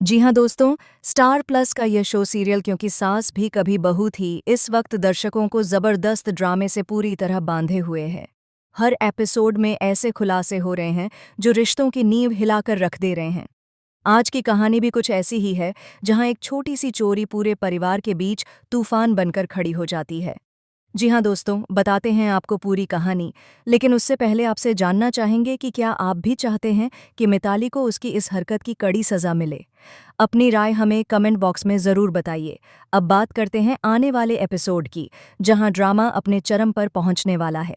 जी हाँ दोस्तों, star plus का यह शो सीरियल क्योंकि सास भी कभी बहू थी, इस वक्त दर्शकों को जबरदस्त ड्रामे से पूरी तरह बांधे हुए है। हर एपिसोड में ऐसे खुलासे हो रहे हैं जो रिश्तों की नींव हिलाकर रख दे रहे हैं। आज की कहानी भी कुछ ऐसी ही है, जहां एक छोटी सी चोरी पूरे परिवार के बीच तूफान बनकर खड़ी हो जाती है। जी हाँ दोस्तों, बताते हैं आपको पूरी कहानी, लेकिन उससे पहले आपसे जानना चाहेंगे कि क्या आप भी चाहते हैं कि मिताली को उसकी इस हरकत की कड़ी सज़ा मिले? अपनी राय हमें कमेंट बॉक्स में ज़रूर बताइए। अब बात करते हैं आने वाले एपिसोड की, जहां ड्रामा अपने चरम पर पहुंचने वाला है।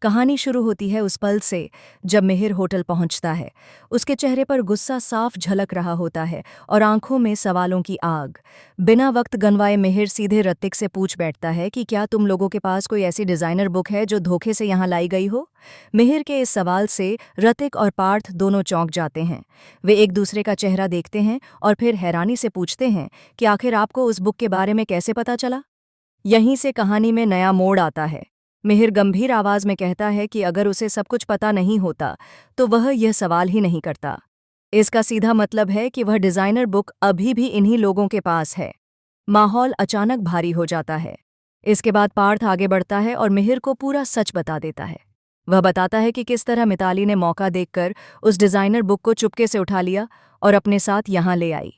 कहानी शुरू होती है उस पल से जब मिहिर होटल पहुंचता है। उसके चेहरे पर गुस्सा साफ झलक रहा होता है और आंखों में सवालों की आग। बिना वक्त गंवाए मिहिर सीधे ऋतिक से पूछ बैठता है कि क्या तुम लोगों के पास कोई ऐसी डिज़ाइनर बुक है जो धोखे से यहाँ लाई गई हो? मिहिर के इस सवाल से ऋतिक और पार्थ दोनों चौंक जाते हैं। वे एक दूसरे का चेहरा देखते हैं और फिर हैरानी से पूछते हैं कि आखिर आपको उस बुक के बारे में कैसे पता चला? यहीं से कहानी में नया मोड़ आता है। मिहिर गंभीर आवाज में कहता है कि अगर उसे सब कुछ पता नहीं होता तो वह यह सवाल ही नहीं करता। इसका सीधा मतलब है कि वह डिजाइनर बुक अभी भी इन्हीं लोगों के पास है। माहौल अचानक भारी हो जाता है। इसके बाद पार्थ आगे बढ़ता है और मिहिर को पूरा सच बता देता है। वह बताता है कि किस तरह मिताली ने मौका देखकर उस डिजाइनर बुक को चुपके से उठा लिया और अपने साथ यहाँ ले आई।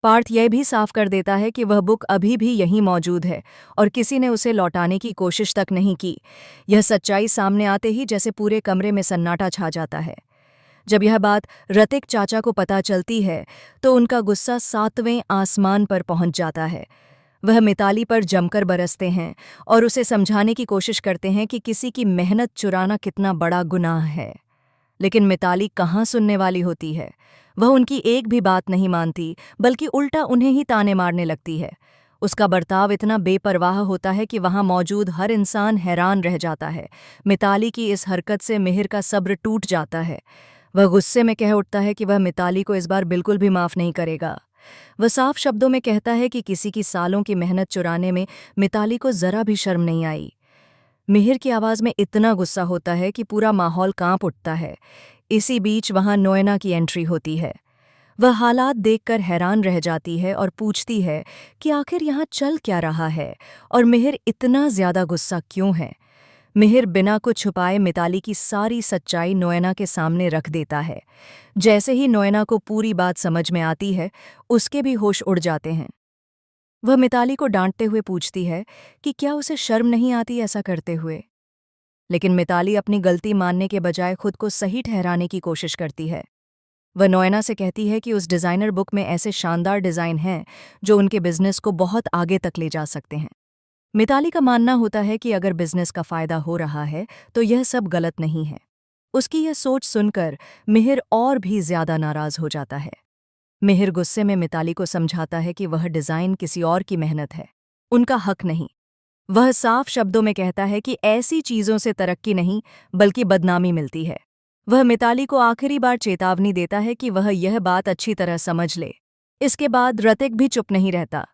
पार्थ यह भी साफ कर देता है कि वह बुक अभी भी यहीं मौजूद है और किसी ने उसे लौटाने की कोशिश तक नहीं की। यह सच्चाई सामने आते ही जैसे पूरे कमरे में सन्नाटा छा जाता है। जब यह बात ऋतिक चाचा को पता चलती है तो उनका गुस्सा 7वें आसमान पर पहुंच जाता है। वह मिताली पर जमकर बरसते हैं और उसे समझाने की कोशिश करते हैं कि किसी की मेहनत चुराना कितना बड़ा गुनाह है। लेकिन मिताली कहाँ सुनने वाली होती है। वह उनकी एक भी बात नहीं मानती, बल्कि उल्टा उन्हें ही ताने मारने लगती है। उसका बर्ताव इतना बेपरवाह होता है कि वहां मौजूद हर इंसान हैरान रह जाता है। मिताली की इस हरकत से मिहिर का सब्र टूट जाता है। वह गुस्से में कह उठता है कि वह मिताली को इस बार बिल्कुल भी माफ नहीं करेगा। वह साफ शब्दों में कहता है कि किसी की सालों की मेहनत चुराने में मिताली को जरा भी शर्म नहीं आई। मिहिर की आवाज में इतना गुस्सा होता है कि पूरा माहौल कांप उठता है। इसी बीच वहां नोएना की एंट्री होती है। वह हालात देखकर हैरान रह जाती है और पूछती है कि आखिर यहाँ चल क्या रहा है और मिहिर इतना ज्यादा गुस्सा क्यों है। मिहिर बिना कुछ छुपाए मिताली की सारी सच्चाई नोएना के सामने रख देता है। जैसे ही नोएना को पूरी बात समझ में आती है, उसके भी होश उड़ जाते हैं। वह मिताली को डांटते हुए पूछती है कि क्या उसे शर्म नहीं आती ऐसा करते हुए। लेकिन मिताली अपनी गलती मानने के बजाय खुद को सही ठहराने की कोशिश करती है। वह नोएना से कहती है कि उस डिज़ाइनर बुक में ऐसे शानदार डिज़ाइन हैं जो उनके बिजनेस को बहुत आगे तक ले जा सकते हैं। मिताली का मानना होता है कि अगर बिजनेस का फायदा हो रहा है तो यह सब गलत नहीं है। उसकी यह सोच सुनकर मिहिर और भी ज्यादा नाराज हो जाता है। मिहिर गुस्से में मिताली को समझाता है कि वह डिज़ाइन किसी और की मेहनत है, उनका हक नहीं। वह साफ शब्दों में कहता है कि ऐसी चीजों से तरक्की नहीं बल्कि बदनामी मिलती है। वह मिताली को आखिरी बार चेतावनी देता है कि वह यह बात अच्छी तरह समझ ले। इसके बाद ऋतिक भी चुप नहीं रहता।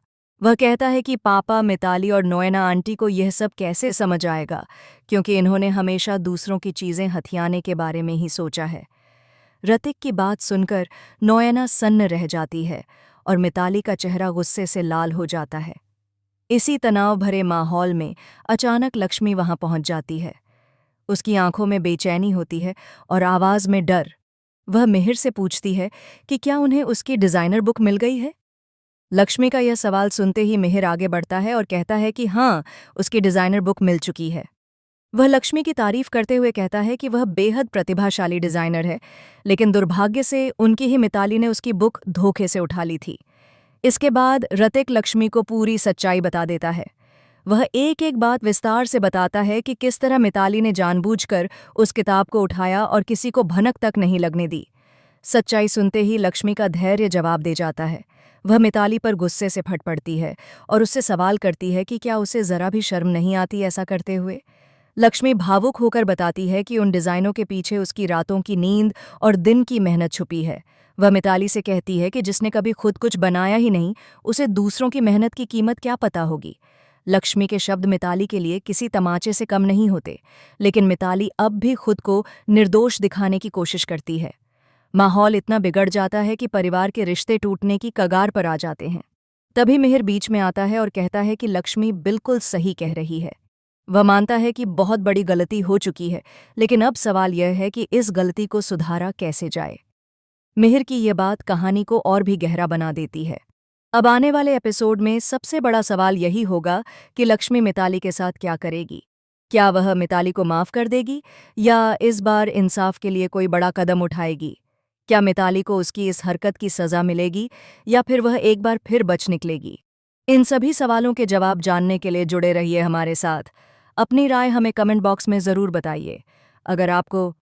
वह कहता है कि पापा, मिताली और नोएना आंटी को यह सब कैसे समझ आएगा, क्योंकि इन्होंने हमेशा दूसरों की चीजें हथियाने के बारे में ही सोचा है। ऋतिक की बात सुनकर नोएना सन्न रह जाती है और मिताली का चेहरा गुस्से से लाल हो जाता है। इसी तनाव भरे माहौल में अचानक लक्ष्मी वहां पहुंच जाती है। उसकी आंखों में बेचैनी होती है और आवाज में डर। वह मिहिर से पूछती है कि क्या उन्हें उसकी डिजाइनर बुक मिल गई है। लक्ष्मी का यह सवाल सुनते ही मिहिर आगे बढ़ता है और कहता है कि हाँ, उसकी डिजाइनर बुक मिल चुकी है। वह लक्ष्मी की तारीफ करते हुए कहता है कि वह बेहद प्रतिभाशाली डिजाइनर है, लेकिन दुर्भाग्य से उनकी ही मिताली ने उसकी बुक धोखे से उठा ली थी। इसके बाद ऋतिक लक्ष्मी को पूरी सच्चाई बता देता है। वह एक एक बात विस्तार से बताता है कि किस तरह मिताली ने जानबूझकर उस किताब को उठाया और किसी को भनक तक नहीं लगने दी। सच्चाई सुनते ही लक्ष्मी का धैर्य जवाब दे जाता है। वह मिताली पर गुस्से से फट पड़ती है और उससे सवाल करती है कि क्या उसे जरा भी शर्म नहीं आती ऐसा करते हुए। लक्ष्मी भावुक होकर बताती है कि उन डिज़ाइनों के पीछे उसकी रातों की नींद और दिन की मेहनत छुपी है। वह मिताली से कहती है कि जिसने कभी खुद कुछ बनाया ही नहीं, उसे दूसरों की मेहनत की कीमत क्या पता होगी। लक्ष्मी के शब्द मिताली के लिए किसी तमाचे से कम नहीं होते, लेकिन मिताली अब भी खुद को निर्दोष दिखाने की कोशिश करती है। माहौल इतना बिगड़ जाता है कि परिवार के रिश्ते टूटने की कगार पर आ जाते हैं। तभी मिहिर बीच में आता है और कहता है कि लक्ष्मी बिल्कुल सही कह रही है। वह मानता है कि बहुत बड़ी गलती हो चुकी है, लेकिन अब सवाल यह है कि इस गलती को सुधारा कैसे जाए। मिहिर की ये बात कहानी को और भी गहरा बना देती है। अब आने वाले एपिसोड में सबसे बड़ा सवाल यही होगा कि लक्ष्मी मिताली के साथ क्या करेगी। क्या वह मिताली को माफ कर देगी या इस बार इंसाफ के लिए कोई बड़ा कदम उठाएगी? क्या मिताली को उसकी इस हरकत की सजा मिलेगी या फिर वह एक बार फिर बच निकलेगी? इन सभी सवालों के जवाब जानने के लिए जुड़े रहिए हमारे साथ। अपनी राय हमें कमेंट बॉक्स में ज़रूर बताइए। अगर आपको